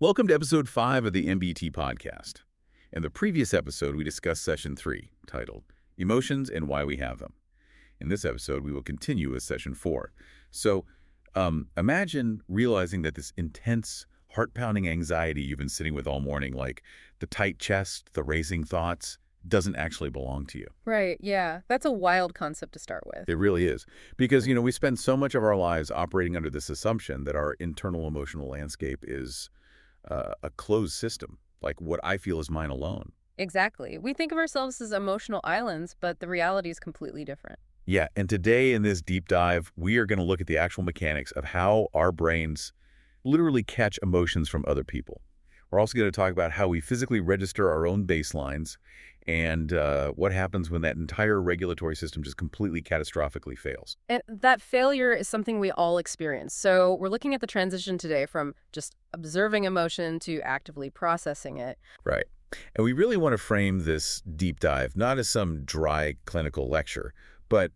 Welcome to episode 5 of the MBT podcast. In the previous episode, we discussed session 3, titled Emotions and Why We Have Them. In this episode, we will continue with session 4. So, imagine realizing that this intense, heart-pounding anxiety you've been sitting with all morning, like the tight chest, the racing thoughts, doesn't actually belong to you. Right, yeah. That's a wild concept to start with. It really is. Because, we spend so much of our lives operating under this assumption that our internal emotional landscape is a closed system, like what I feel is mine alone. Exactly. We think of ourselves as emotional islands, but the reality is completely different. Yeah, and today in this deep dive, we are going to look at the actual mechanics of how our brains literally catch emotions from other people. We're also going to talk about how we physically register our own baselines and what happens when that entire regulatory system just completely catastrophically fails. And that failure is something we all experience. So we're looking at the transition today from just observing emotion to actively processing it. Right. And we really want to frame this deep dive not as some dry clinical lecture, but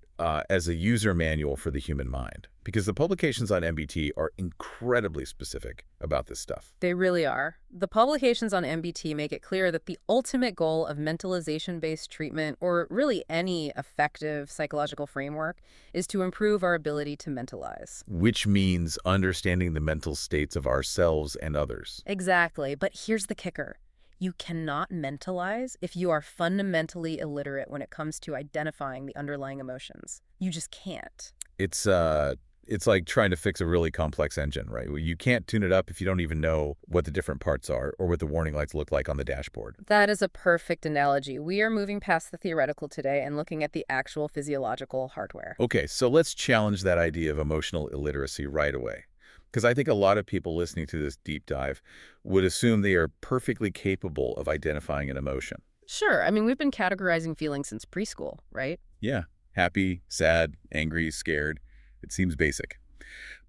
as a user manual for the human mind. Because the publications on MBT are incredibly specific about this stuff. They really are. The publications on MBT make it clear that the ultimate goal of mentalization-based treatment, or really any effective psychological framework, is to improve our ability to mentalize. Which means understanding the mental states of ourselves and others. Exactly. But here's the kicker. You cannot mentalize if you are fundamentally illiterate when it comes to identifying the underlying emotions. You just can't. It's like trying to fix a really complex engine, right? You can't tune it up if you don't even know what the different parts are or what the warning lights look like on the dashboard. That is a perfect analogy. We are moving past the theoretical today and looking at the actual physiological hardware. Okay, so let's challenge that idea of emotional illiteracy right away. Because I think a lot of people listening to this deep dive would assume they are perfectly capable of identifying an emotion. Sure. I mean, we've been categorizing feelings since preschool, right? Yeah, happy, sad, angry, scared. It seems basic.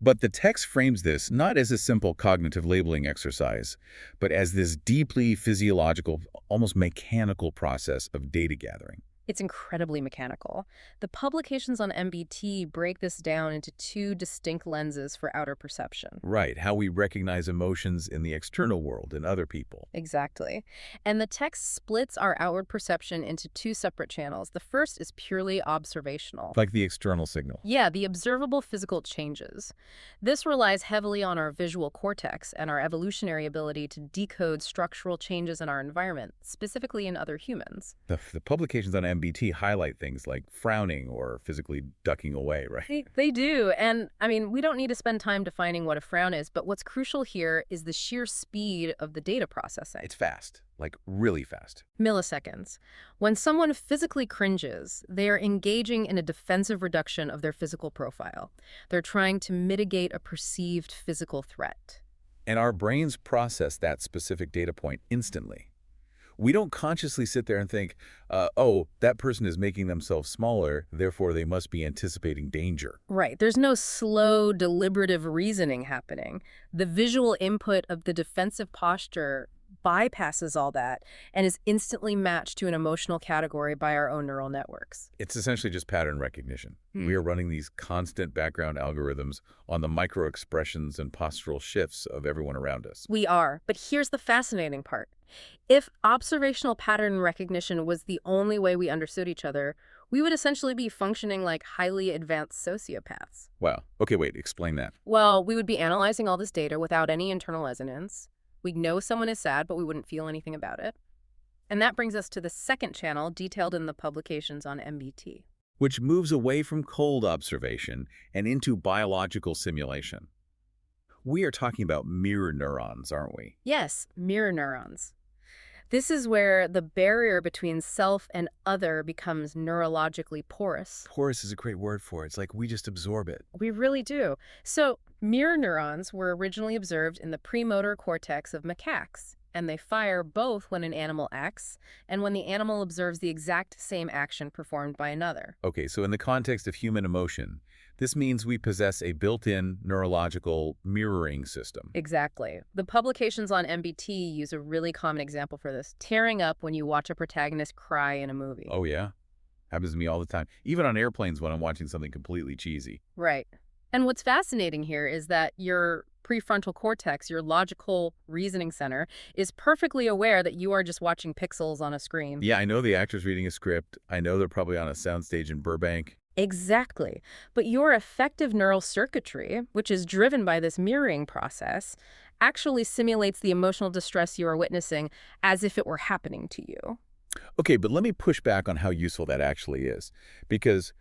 But the text frames this not as a simple cognitive labeling exercise, but as this deeply physiological, almost mechanical process of data gathering. It's incredibly mechanical. The publications on MBT break this down into two distinct lenses for outer perception. Right, how we recognize emotions in the external world and other people. Exactly. And the text splits our outward perception into two separate channels. The first is purely observational. Like the external signal. Yeah, the observable physical changes. This relies heavily on our visual cortex and our evolutionary ability to decode structural changes in our environment, specifically in other humans. The publications on MBT highlight things like frowning or physically ducking away, right? They do. And I mean, we don't need to spend time defining what a frown is, but what's crucial here is the sheer speed of the data processing. It's fast, like really fast. Milliseconds. When someone physically cringes, they are engaging in a defensive reduction of their physical profile. They're trying to mitigate a perceived physical threat. And our brains process that specific data point instantly. We don't consciously sit there and think, oh, that person is making themselves smaller, therefore they must be anticipating danger. Right. There's no slow, deliberative reasoning happening. The visual input of the defensive posture bypasses all that and is instantly matched to an emotional category by our own neural networks. It's essentially just pattern recognition. We are running these constant background algorithms on the micro-expressions and postural shifts of everyone around us. We are. But here's the fascinating part. If observational pattern recognition was the only way we understood each other, we would essentially be functioning like highly advanced sociopaths. Wow. Okay, wait, explain that. Well, we would be analyzing all this data without any internal resonance. We'd know someone is sad, but we wouldn't feel anything about it. And that brings us to the second channel detailed in the publications on MBT. Which moves away from cold observation and into biological simulation. We are talking about mirror neurons, aren't we? Yes, mirror neurons. This is where the barrier between self and other becomes neurologically porous. Porous is a great word for it. It's like we just absorb it. We really do. So, mirror neurons were originally observed in the premotor cortex of macaques, and they fire both when an animal acts and when the animal observes the exact same action performed by another. Okay, so in the context of human emotion, this means we possess a built-in neurological mirroring system. Exactly. The publications on MBT use a really common example for this, tearing up when you watch a protagonist cry in a movie. Oh, yeah? Happens to me all the time. Even on airplanes when I'm watching something completely cheesy. Right. And what's fascinating here is that your prefrontal cortex, your logical reasoning center, is perfectly aware that you are just watching pixels on a screen. Yeah, I know the actor's reading a script. I know they're probably on a soundstage in Burbank. Exactly. But your effective neural circuitry, which is driven by this mirroring process, actually simulates the emotional distress you are witnessing as if it were happening to you. Okay, but let me push back on how useful that actually is. Because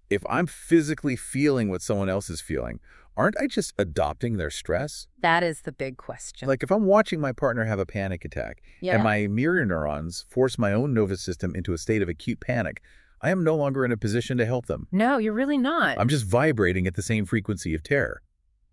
if I'm physically feeling what someone else is feeling, aren't I just adopting their stress? That is the big question. Like if I'm watching my partner have a panic attack and Yeah. my mirror neurons force my own nervous system into a state of acute panic, I am no longer in a position to help them. No, you're really not. I'm just vibrating at the same frequency of terror.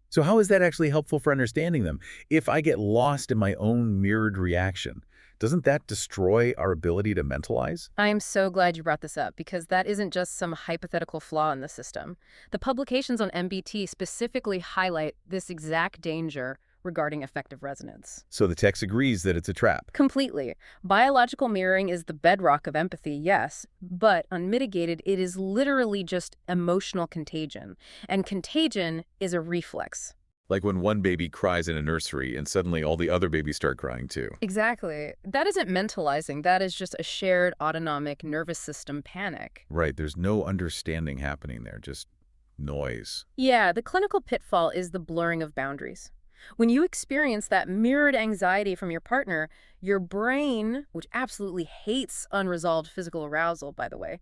So how is that actually helpful for understanding them? If I get lost in my own mirrored reaction, doesn't that destroy our ability to mentalize? I am so glad you brought this up because that isn't just some hypothetical flaw in the system. The publications on MBT specifically highlight this exact danger regarding affective resonance. So the text agrees that it's a trap. Completely. Biological mirroring is the bedrock of empathy, yes, but unmitigated, it is literally just emotional contagion. And contagion is a reflex. Like when one baby cries in a nursery and suddenly all the other babies start crying too. Exactly. That isn't mentalizing. That is just a shared autonomic nervous system panic. Right, there's no understanding happening there, just noise. Yeah, the clinical pitfall is the blurring of boundaries. When you experience that mirrored anxiety from your partner, your brain, which absolutely hates unresolved physical arousal, by the way,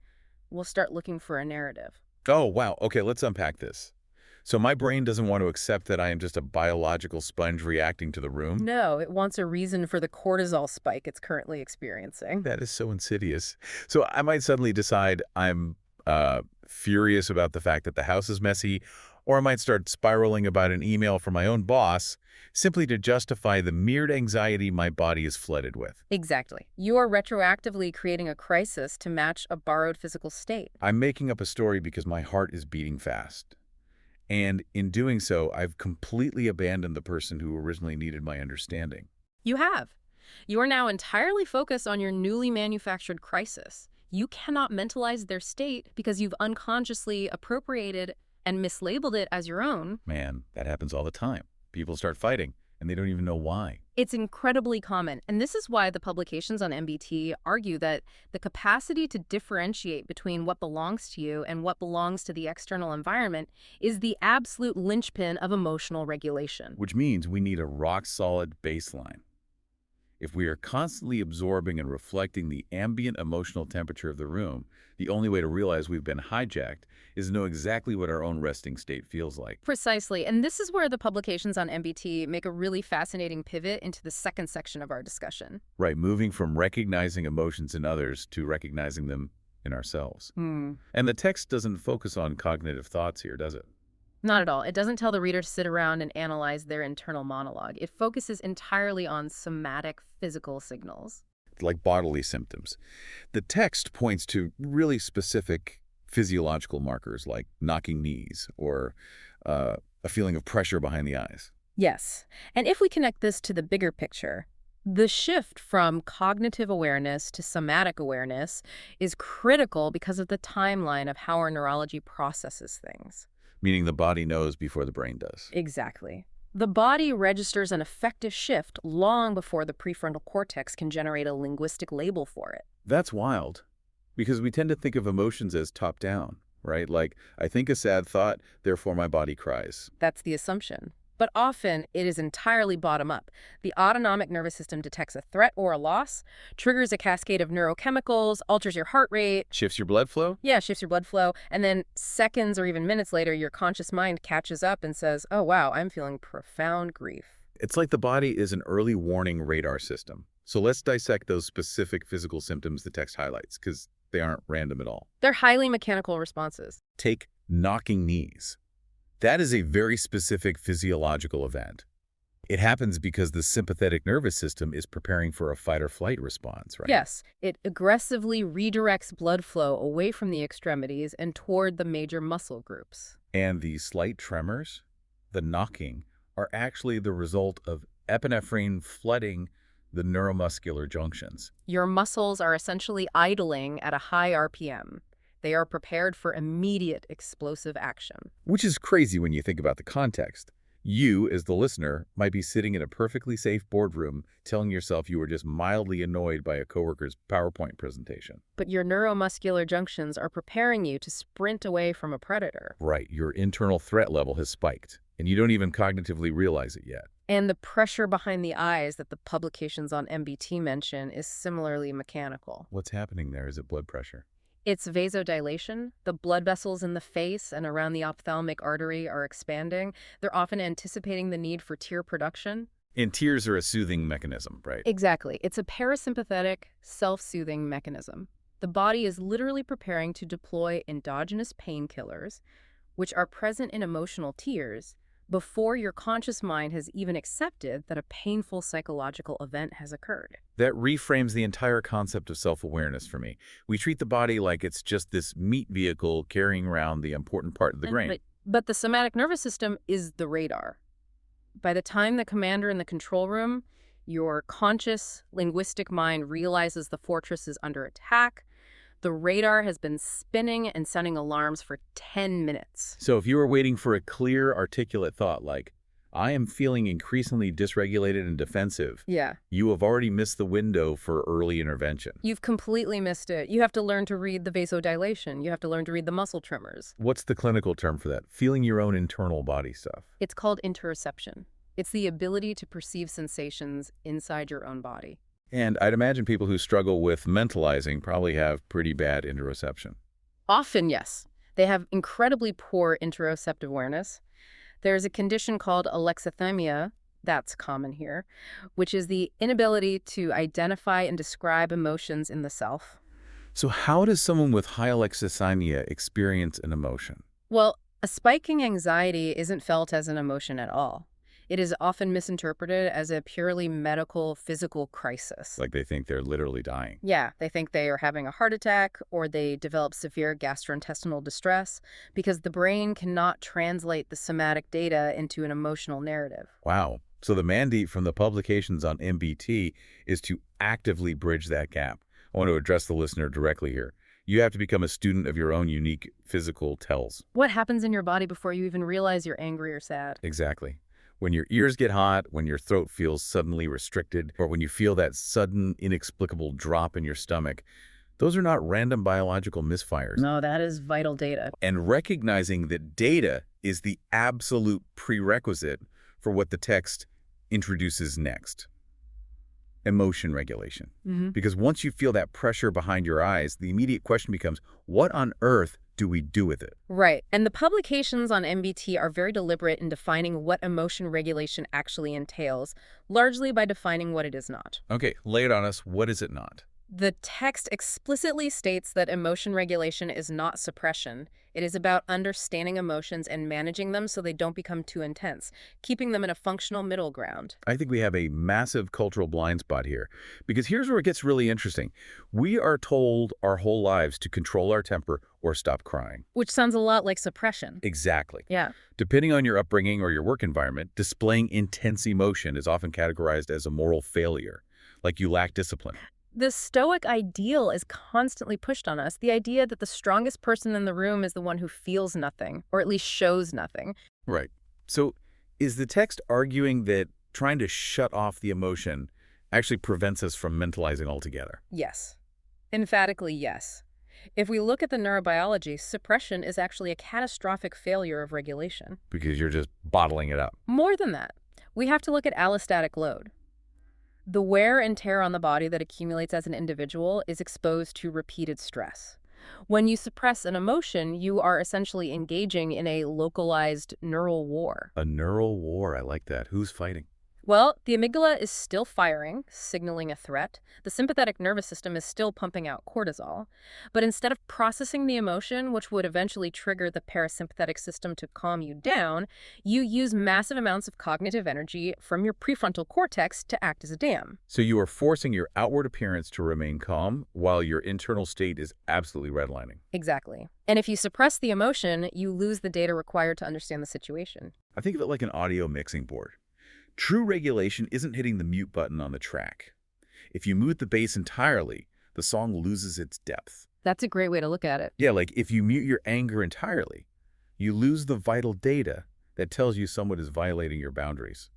will start looking for a narrative. Oh, wow. Okay, let's unpack this. So my brain doesn't want to accept that I am just a biological sponge reacting to the room? No, it wants a reason for the cortisol spike it's currently experiencing. That is so insidious. So I might suddenly decide I'm furious about the fact that the house is messy, or I might start spiraling about an email from my own boss simply to justify the mirrored anxiety my body is flooded with. Exactly. You are retroactively creating a crisis to match a borrowed physical state. I'm making up a story because my heart is beating fast. And in doing so, I've completely abandoned the person who originally needed my understanding. You have. You are now entirely focused on your newly manufactured crisis. You cannot mentalize their state because you've unconsciously appropriated and mislabeled it as your own. Man, that happens all the time. People start fighting, and they don't even know why. It's incredibly common, and this is why the publications on MBT argue that the capacity to differentiate between what belongs to you and what belongs to the external environment is the absolute linchpin of emotional regulation. Which means we need a rock-solid baseline. If we are constantly absorbing and reflecting the ambient emotional temperature of the room, the only way to realize we've been hijacked is to know exactly what our own resting state feels like. Precisely, and this is where the publications on MBT make a really fascinating pivot into the second section of our discussion. Right, moving from recognizing emotions in others to recognizing them in ourselves. And the text doesn't focus on cognitive thoughts here, does it? Not at all. It doesn't tell the reader to sit around and analyze their internal monologue. It focuses entirely on somatic physical signals. Like bodily symptoms. The text points to really specific physiological markers like knocking knees or a feeling of pressure behind the eyes. Yes. And if we connect this to the bigger picture, the shift from cognitive awareness to somatic awareness is critical because of the timeline of how our neurology processes things. Meaning the body knows before the brain does. Exactly. The body registers an affective shift long before the prefrontal cortex can generate a linguistic label for it. That's wild, because we tend to think of emotions as top-down, right? Like, I think a sad thought, therefore my body cries. That's the assumption. But often, it is entirely bottom-up. The autonomic nervous system detects a threat or a loss, triggers a cascade of neurochemicals, alters your heart rate. Shifts your blood flow? Yeah, shifts your blood flow. And then seconds or even minutes later, your conscious mind catches up and says, oh, wow, I'm feeling profound grief. It's like the body is an early warning radar system. So let's dissect those specific physical symptoms the text highlights, because they aren't random at all. They're highly mechanical responses. Take knocking knees. That is a very specific physiological event. It happens because the sympathetic nervous system is preparing for a fight-or-flight response, right? Yes, it aggressively redirects blood flow away from the extremities and toward the major muscle groups. And the slight tremors, the knocking, are actually the result of epinephrine flooding the neuromuscular junctions. Your muscles are essentially idling at a high RPM. They are prepared for immediate explosive action. Which is crazy when you think about the context. You, as the listener, might be sitting in a perfectly safe boardroom telling yourself you were just mildly annoyed by a coworker's PowerPoint presentation. But your neuromuscular junctions are preparing you to sprint away from a predator. Right, your internal threat level has spiked, and you don't even cognitively realize it yet. And the pressure behind the eyes that the publications on MBT mention is similarly mechanical. What's happening there? Is it blood pressure? It's vasodilation. The blood vessels in the face and around the ophthalmic artery are expanding. They're often anticipating the need for tear production. And tears are a soothing mechanism, right? Exactly. It's a parasympathetic, self-soothing mechanism. The body is literally preparing to deploy endogenous painkillers, which are present in emotional tears, before your conscious mind has even accepted that a painful psychological event has occurred. That reframes the entire concept of self-awareness for me. We treat the body like it's just this meat vehicle carrying around the important part of the grain. But the somatic nervous system is the radar. By the time the commander in the control room, your conscious, linguistic mind realizes the fortress is under attack, the radar has been spinning and sounding alarms for 10 minutes. So if you were waiting for a clear, articulate thought like, I am feeling increasingly dysregulated and defensive, you have already missed the window for early intervention. You've completely missed it. You have to learn to read the vasodilation. You have to learn to read the muscle tremors. What's the clinical term for that? Feeling your own internal body stuff. It's called interoception. It's the ability to perceive sensations inside your own body. And I'd imagine people who struggle with mentalizing probably have pretty bad interoception. Often, yes. They have incredibly poor interoceptive awareness. There's a condition called alexithymia, that's common here, which is the inability to identify and describe emotions in the self. So how does someone with high alexithymia experience an emotion? Well, a spiking anxiety isn't felt as an emotion at all. It is often misinterpreted as a purely medical, physical crisis. Like they think they're literally dying. Yeah, they think they are having a heart attack or they develop severe gastrointestinal distress because the brain cannot translate the somatic data into an emotional narrative. Wow. So the mandate from the publications on MBT is to actively bridge that gap. I want to address the listener directly here. You have to become a student of your own unique physical tells. What happens in your body before you even realize you're angry or sad? Exactly. When your ears get hot, when your throat feels suddenly restricted, or when you feel that sudden, inexplicable drop in your stomach, those are not random biological misfires. No, that is vital data. And recognizing that data is the absolute prerequisite for what the text introduces next. Emotion regulation. Because once you feel that pressure behind your eyes, the immediate question becomes, what on earth do we do with it? Right. And the publications on MBT are very deliberate in defining what emotion regulation actually entails, largely by defining what it is not. Okay, lay it on us. What is it not? The text explicitly states that emotion regulation is not suppression. It is about understanding emotions and managing them so they don't become too intense, keeping them in a functional middle ground. I think we have a massive cultural blind spot here, because here's where it gets really interesting. We are told our whole lives to control our temper or stop crying. Which sounds a lot like suppression. Exactly. Yeah. Depending on your upbringing or your work environment, displaying intense emotion is often categorized as a moral failure, like you lack discipline. The Stoic ideal is constantly pushed on us, the idea that the strongest person in the room is the one who feels nothing, or at least shows nothing. Right. So is the text arguing that trying to shut off the emotion actually prevents us from mentalizing altogether? Yes. Emphatically, yes. If we look at the neurobiology, suppression is actually a catastrophic failure of regulation. Because you're just bottling it up. More than that, we have to look at allostatic load. The wear and tear on the body that accumulates as an individual is exposed to repeated stress. When you suppress an emotion, you are essentially engaging in a localized neural war. A neural war, I like that. Who's fighting? Well, the amygdala is still firing, signaling a threat. The sympathetic nervous system is still pumping out cortisol. But instead of processing the emotion, which would eventually trigger the parasympathetic system to calm you down, you use massive amounts of cognitive energy from your prefrontal cortex to act as a dam. So you are forcing your outward appearance to remain calm while your internal state is absolutely redlining. Exactly. And if you suppress the emotion, you lose the data required to understand the situation. I think of it like an audio mixing board. True regulation isn't hitting the mute button on the track. If you mute the bass entirely, the song loses its depth. That's a great way to look at it. Yeah, like if you mute your anger entirely, you lose the vital data that tells you someone is violating your boundaries.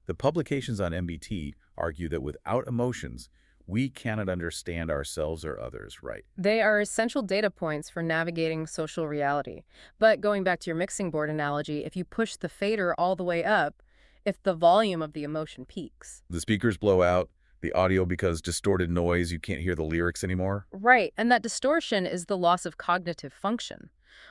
The publications on MBT argue that without emotions, we cannot understand ourselves or others, right? They are essential data points for navigating social reality. But going back to your mixing board analogy, if you push the fader all the way up, if the volume of the emotion peaks. The speakers blow out, the audio becomes distorted noise, you can't hear the lyrics anymore. Right, and that distortion is the loss of cognitive function.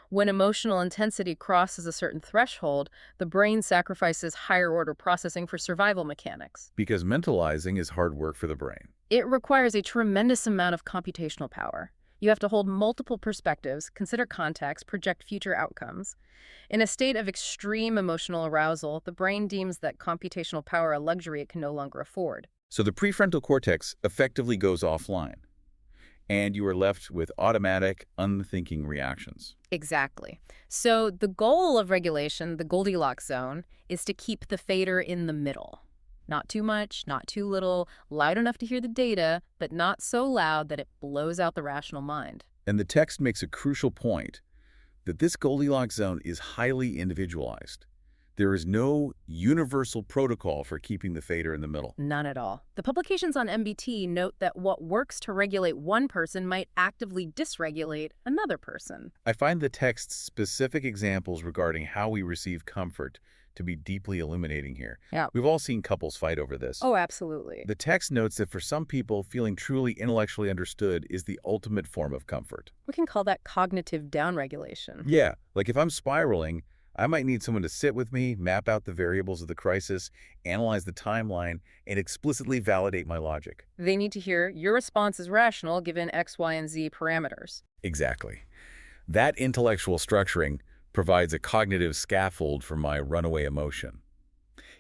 When emotional intensity crosses a certain threshold, the brain sacrifices higher-order processing for survival mechanics. Because mentalizing is hard work for the brain. It requires a tremendous amount of computational power. You have to hold multiple perspectives, consider context, project future outcomes. In a state of extreme emotional arousal, the brain deems that computational power a luxury it can no longer afford. So the prefrontal cortex effectively goes offline, and you are left with automatic, unthinking reactions. Exactly. So the goal of regulation, the Goldilocks zone, is to keep the fader in the middle. Not too much, not too little, loud enough to hear the data, but not so loud that it blows out the rational mind. And the text makes a crucial point that this Goldilocks zone is highly individualized. There is no universal protocol for keeping the fader in the middle. None at all. The publications on MBT note that what works to regulate one person might actively dysregulate another person. I find the text's specific examples regarding how we receive comfort to be deeply illuminating here. Yeah. We've all seen couples fight over this. Oh, absolutely. The text notes that for some people, feeling truly intellectually understood is the ultimate form of comfort. We can call that cognitive downregulation. Yeah, like if I'm spiraling, I might need someone to sit with me, map out the variables of the crisis, analyze the timeline, and explicitly validate my logic. They need to hear your response is rational given X, Y, and Z parameters. Exactly. That intellectual structuring provides a cognitive scaffold for my runaway emotion.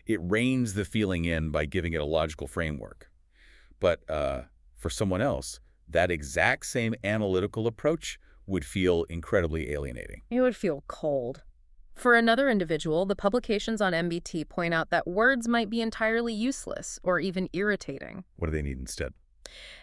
It reins the feeling in by giving it a logical framework. But for someone else, that exact same analytical approach would feel incredibly alienating. It would feel cold. For another individual, the publications on MBT point out that words might be entirely useless or even irritating. What do they need instead?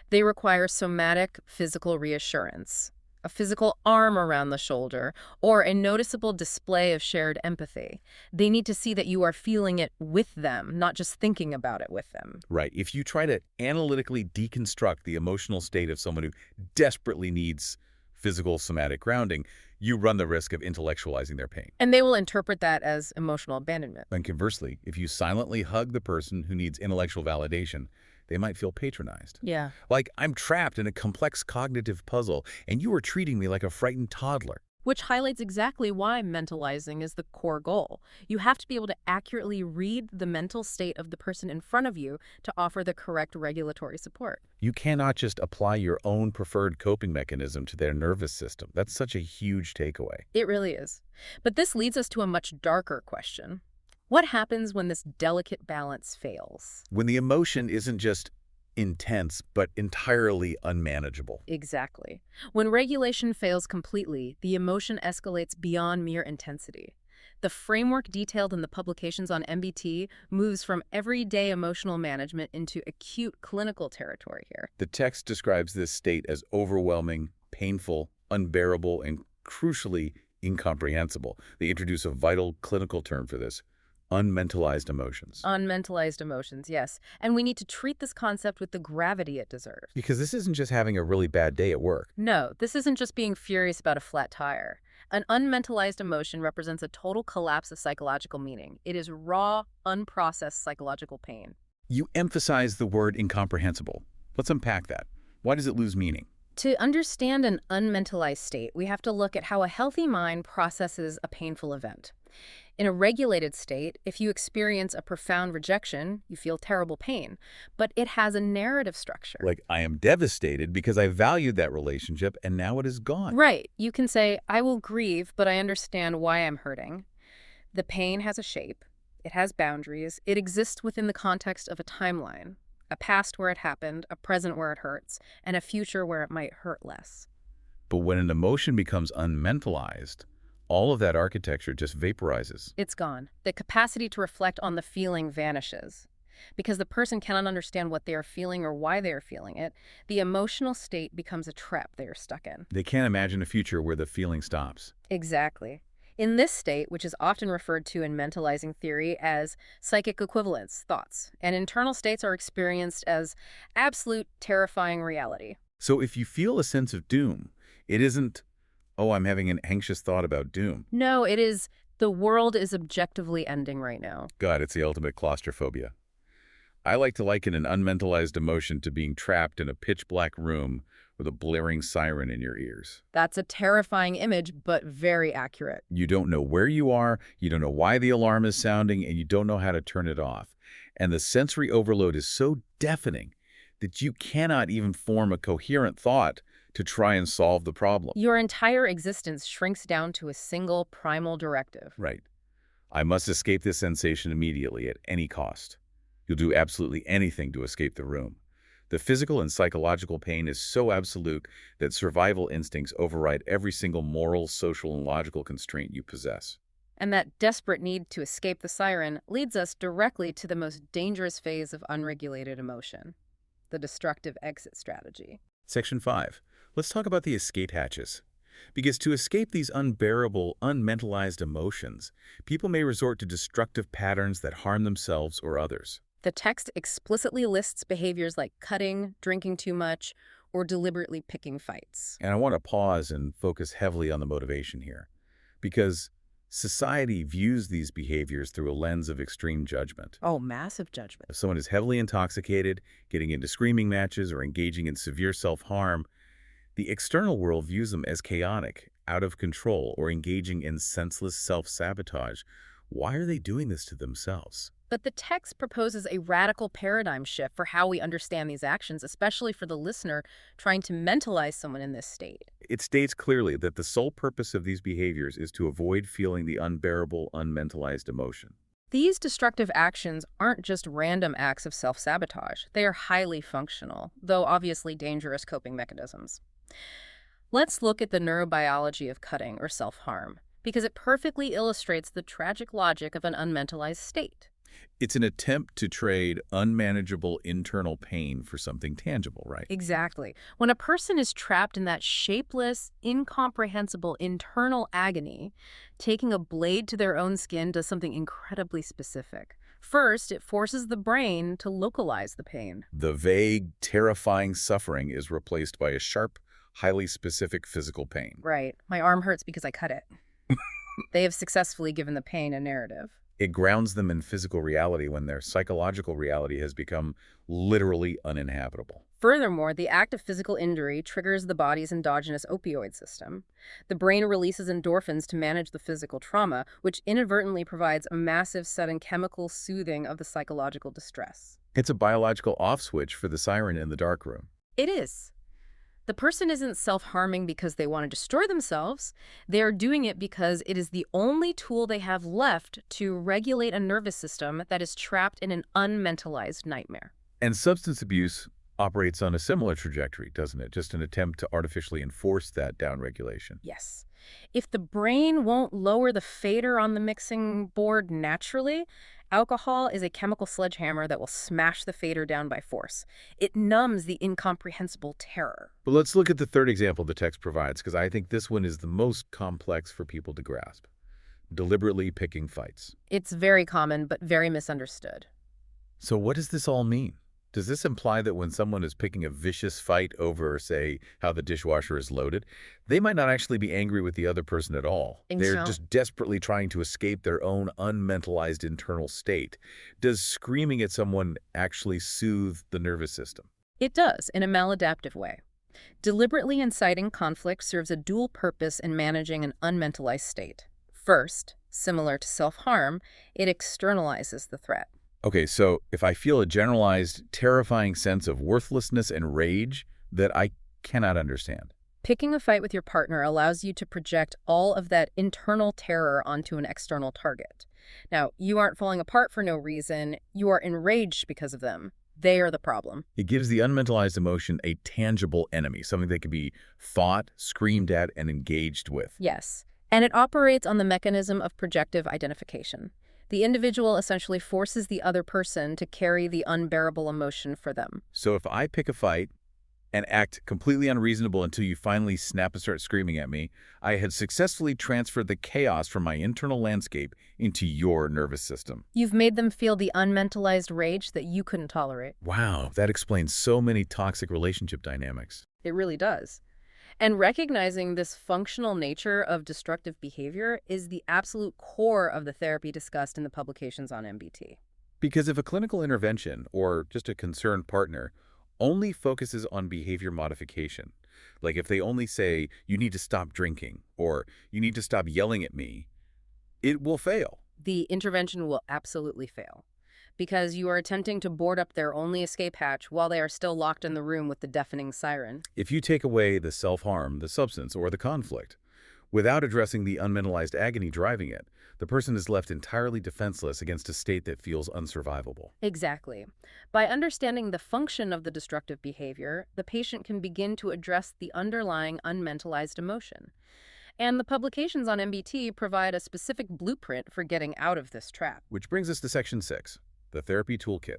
They require somatic physical reassurance, a physical arm around the shoulder, or a noticeable display of shared empathy. They need to see that you are feeling it with them, not just thinking about it with them. Right. If you try to analytically deconstruct the emotional state of someone who desperately needs physical somatic grounding, you run the risk of intellectualizing their pain. And they will interpret that as emotional abandonment. And conversely, if you silently hug the person who needs intellectual validation, they might feel patronized. Yeah. Like, I'm trapped in a complex cognitive puzzle, and you are treating me like a frightened toddler. Which highlights exactly why mentalizing is the core goal. You have to be able to accurately read the mental state of the person in front of you to offer the correct regulatory support. You cannot just apply your own preferred coping mechanism to their nervous system. That's such a huge takeaway. It really is. But this leads us to a much darker question. What happens when this delicate balance fails? When the emotion isn't just intense, but entirely unmanageable. Exactly. When regulation fails completely, the emotion escalates beyond mere intensity. The framework detailed in the publications on MBT moves from everyday emotional management into acute clinical territory here. The text describes this state as overwhelming, painful, unbearable, and crucially incomprehensible. They introduce a vital clinical term for this: unmentalized emotions. Unmentalized emotions, yes. And we need to treat this concept with the gravity it deserves. Because this isn't just having a really bad day at work. No, this isn't just being furious about a flat tire. An unmentalized emotion represents a total collapse of psychological meaning. It is raw, unprocessed psychological pain. You emphasize the word incomprehensible. Let's unpack that. Why does it lose meaning? To understand an unmentalized state, we have to look at how a healthy mind processes a painful event. In a regulated state, if you experience a profound rejection, you feel terrible pain, but it has a narrative structure. Like, I am devastated because I valued that relationship and now it is gone. Right. You can say, I will grieve, but I understand why I'm hurting. The pain has a shape. It has boundaries. It exists within the context of a timeline, a past where it happened, a present where it hurts, and a future where it might hurt less. But when an emotion becomes unmentalized, all of that architecture just vaporizes. It's gone. The capacity to reflect on the feeling vanishes. Because the person cannot understand what they are feeling or why they are feeling it, the emotional state becomes a trap they are stuck in. They can't imagine a future where the feeling stops. Exactly. In this state, which is often referred to in mentalizing theory as psychic equivalence, thoughts, and internal states are experienced as absolute terrifying reality. So if you feel a sense of doom, it isn't, oh, I'm having an anxious thought about doom. No, it is the world is objectively ending right now. God, it's the ultimate claustrophobia. I like to liken an unmentalized emotion to being trapped in a pitch-black room with a blaring siren in your ears. That's a terrifying image, but very accurate. You don't know where you are, you don't know why the alarm is sounding, and you don't know how to turn it off. And the sensory overload is so deafening that you cannot even form a coherent thought to try and solve the problem. Your entire existence shrinks down to a single primal directive. Right. I must escape this sensation immediately at any cost. You'll do absolutely anything to escape the room. The physical and psychological pain is so absolute that survival instincts override every single moral, social, and logical constraint you possess. And that desperate need to escape the siren leads us directly to the most dangerous phase of unregulated emotion, the destructive exit strategy. Section 5. Let's talk about the escape hatches. Because to escape these unbearable, unmentalized emotions, people may resort to destructive patterns that harm themselves or others. The text explicitly lists behaviors like cutting, drinking too much, or deliberately picking fights. And I want to pause and focus heavily on the motivation here, because society views these behaviors through a lens of extreme judgment. Oh, massive judgment. If someone is heavily intoxicated, getting into screaming matches, or engaging in severe self-harm, the external world views them as chaotic, out of control, or engaging in senseless self-sabotage. Why are they doing this to themselves? But the text proposes a radical paradigm shift for how we understand these actions, especially for the listener trying to mentalize someone in this state. It states clearly that the sole purpose of these behaviors is to avoid feeling the unbearable, unmentalized emotion. These destructive actions aren't just random acts of self-sabotage. They are highly functional, though obviously dangerous coping mechanisms. Let's look at the neurobiology of cutting or self-harm, because it perfectly illustrates the tragic logic of an unmentalized state. It's an attempt to trade unmanageable internal pain for something tangible, right? Exactly. When a person is trapped in that shapeless, incomprehensible internal agony, taking a blade to their own skin does something incredibly specific. First, it forces the brain to localize the pain. The vague, terrifying suffering is replaced by a sharp, highly specific physical pain. Right. My arm hurts because I cut it. They have successfully given the pain a narrative. It grounds them in physical reality when their psychological reality has become literally uninhabitable. Furthermore, the act of physical injury triggers the body's endogenous opioid system. The brain releases endorphins to manage the physical trauma, which inadvertently provides a massive sudden chemical soothing of the psychological distress. It's a biological off switch for the siren in the dark room. It is. The person isn't self-harming because they want to destroy themselves. They are doing it because it is the only tool they have left to regulate a nervous system that is trapped in an unmentalized nightmare. And substance abuse operates on a similar trajectory, doesn't it? Just an attempt to artificially enforce that downregulation. Yes. If the brain won't lower the fader on the mixing board naturally, alcohol is a chemical sledgehammer that will smash the fader down by force. It numbs the incomprehensible terror. But let's look at the third example the text provides, because I think this one is the most complex for people to grasp. Deliberately picking fights. It's very common, but very misunderstood. So what does this all mean? Does this imply that when someone is picking a vicious fight over, say, how the dishwasher is loaded, they might not actually be angry with the other person at all? They're just desperately trying to escape their own unmentalized internal state. Does screaming at someone actually soothe the nervous system? It does, in a maladaptive way. Deliberately inciting conflict serves a dual purpose in managing an unmentalized state. First, similar to self-harm, it externalizes the threat. Okay, so if I feel a generalized, terrifying sense of worthlessness and rage that I cannot understand. Picking a fight with your partner allows you to project all of that internal terror onto an external target. Now, you aren't falling apart for no reason. You are enraged because of them. They are the problem. It gives the unmentalized emotion a tangible enemy, something that can be thought, screamed at, and engaged with. Yes, and it operates on the mechanism of projective identification. The individual essentially forces the other person to carry the unbearable emotion for them. So if I pick a fight and act completely unreasonable until you finally snap and start screaming at me, I had successfully transferred the chaos from my internal landscape into your nervous system. You've made them feel the unmentalized rage that you couldn't tolerate. Wow, that explains so many toxic relationship dynamics. It really does. And recognizing this functional nature of destructive behavior is the absolute core of the therapy discussed in the publications on MBT. Because if a clinical intervention, or just a concerned partner, only focuses on behavior modification, like if they only say, you need to stop drinking, or you need to stop yelling at me, it will fail. The intervention will absolutely fail because you are attempting to board up their only escape hatch while they are still locked in the room with the deafening siren. If you take away the self-harm, the substance, or the conflict, without addressing the unmentalized agony driving it, the person is left entirely defenseless against a state that feels unsurvivable. Exactly. By understanding the function of the destructive behavior, the patient can begin to address the underlying unmentalized emotion. And the publications on MBT provide a specific blueprint for getting out of this trap. Which brings us to Section 6, the therapy toolkit.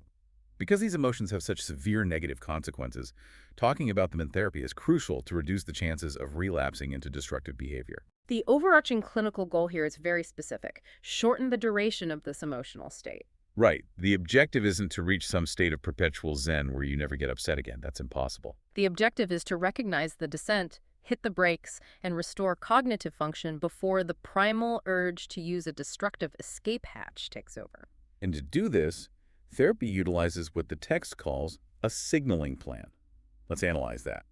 Because these emotions have such severe negative consequences, talking about them in therapy is crucial to reduce the chances of relapsing into destructive behavior. The overarching clinical goal here is very specific: shorten the duration of this emotional state. Right. The objective isn't to reach some state of perpetual zen where you never get upset again. That's impossible. The objective is to recognize the descent, hit the brakes, and restore cognitive function before the primal urge to use a destructive escape hatch takes over. And to do this, therapy utilizes what the text calls a signaling plan. Let's analyze that.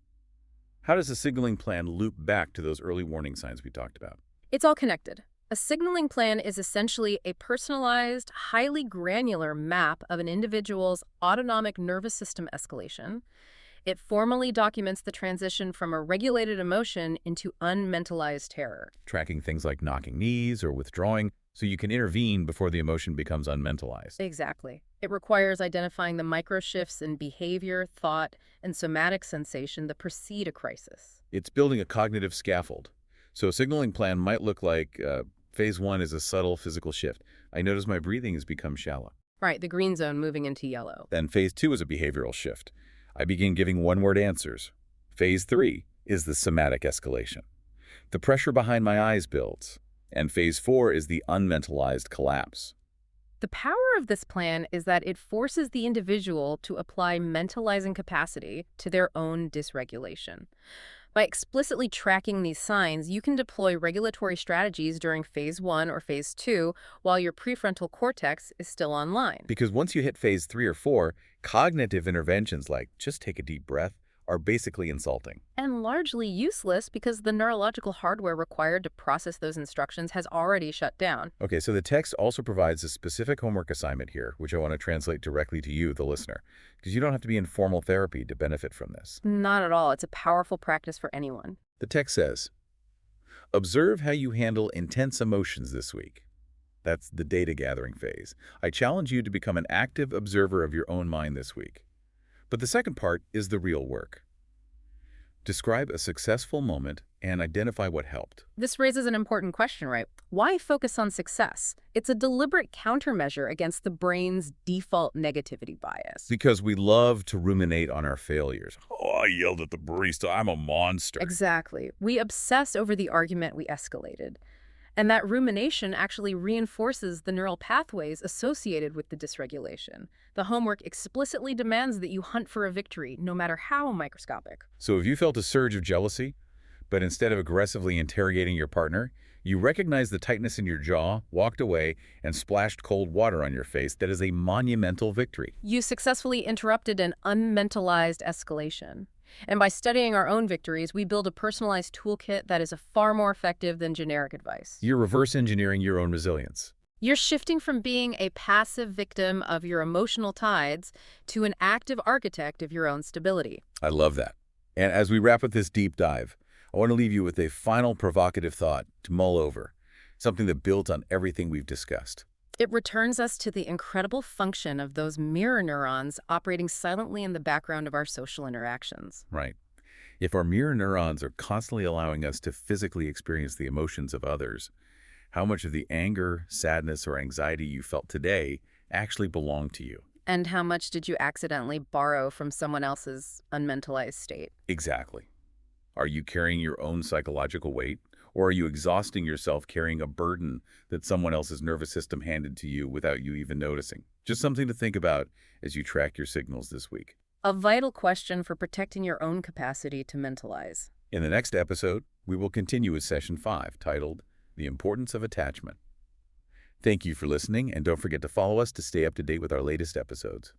How does a signaling plan loop back to those early warning signs we talked about? It's all connected. A signaling plan is essentially a personalized, highly granular map of an individual's autonomic nervous system escalation. It formally documents the transition from a regulated emotion into unmentalized terror. Tracking things like knocking knees or withdrawing so you can intervene before the emotion becomes unmentalized. Exactly. It requires identifying the micro-shifts in behavior, thought, and somatic sensation that precede a crisis. It's building a cognitive scaffold. So a signaling plan might look like phase 1 is a subtle physical shift. I notice my breathing has become shallow. Right, the green zone moving into yellow. Then phase 2 is a behavioral shift. I begin giving one-word answers. Phase 3 is the somatic escalation. The pressure behind my eyes builds. And phase 4 is the unmentalized collapse. The power of this plan is that it forces the individual to apply mentalizing capacity to their own dysregulation. By explicitly tracking these signs, you can deploy regulatory strategies during phase 1 or phase 2 while your prefrontal cortex is still online. Because once you hit phase 3 or 4, cognitive interventions like just take a deep breath are basically insulting. And largely useless because the neurological hardware required to process those instructions has already shut down. Okay, so the text also provides a specific homework assignment here, which I want to translate directly to you, the listener, because you don't have to be in formal therapy to benefit from this. Not at all. It's a powerful practice for anyone. The text says, observe how you handle intense emotions this week. That's the data gathering phase. I challenge you to become an active observer of your own mind this week. But the second part is the real work. Describe a successful moment and identify what helped. This raises an important question, right? Why focus on success? It's a deliberate countermeasure against the brain's default negativity bias. Because we love to ruminate on our failures. Oh, I yelled at the barista. I'm a monster. Exactly. We obsess over the argument we escalated. And that rumination actually reinforces the neural pathways associated with the dysregulation. The homework explicitly demands that you hunt for a victory, no matter how microscopic. So if you felt a surge of jealousy, but instead of aggressively interrogating your partner, you recognized the tightness in your jaw, walked away, and splashed cold water on your face, that is a monumental victory. You successfully interrupted an unmentalized escalation. And by studying our own victories, we build a personalized toolkit that is far more effective than generic advice. You're reverse engineering your own resilience. You're shifting from being a passive victim of your emotional tides to an active architect of your own stability. I love that. And as we wrap up this deep dive, I want to leave you with a final provocative thought to mull over, something that builds on everything we've discussed. It returns us to the incredible function of those mirror neurons operating silently in the background of our social interactions. Right. If our mirror neurons are constantly allowing us to physically experience the emotions of others, How much of the anger, sadness, or anxiety you felt today actually belonged to you? And how much did you accidentally borrow from someone else's unmentalized state? Exactly. Are you carrying your own psychological weight, or are you exhausting yourself carrying a burden that someone else's nervous system handed to you without you even noticing? Just something to think about as you track your signals this week. A vital question for protecting your own capacity to mentalize. In the next episode, we will continue with Session 5, titled The Importance of Attachment. Thank you for listening, and don't forget to follow us to stay up to date with our latest episodes.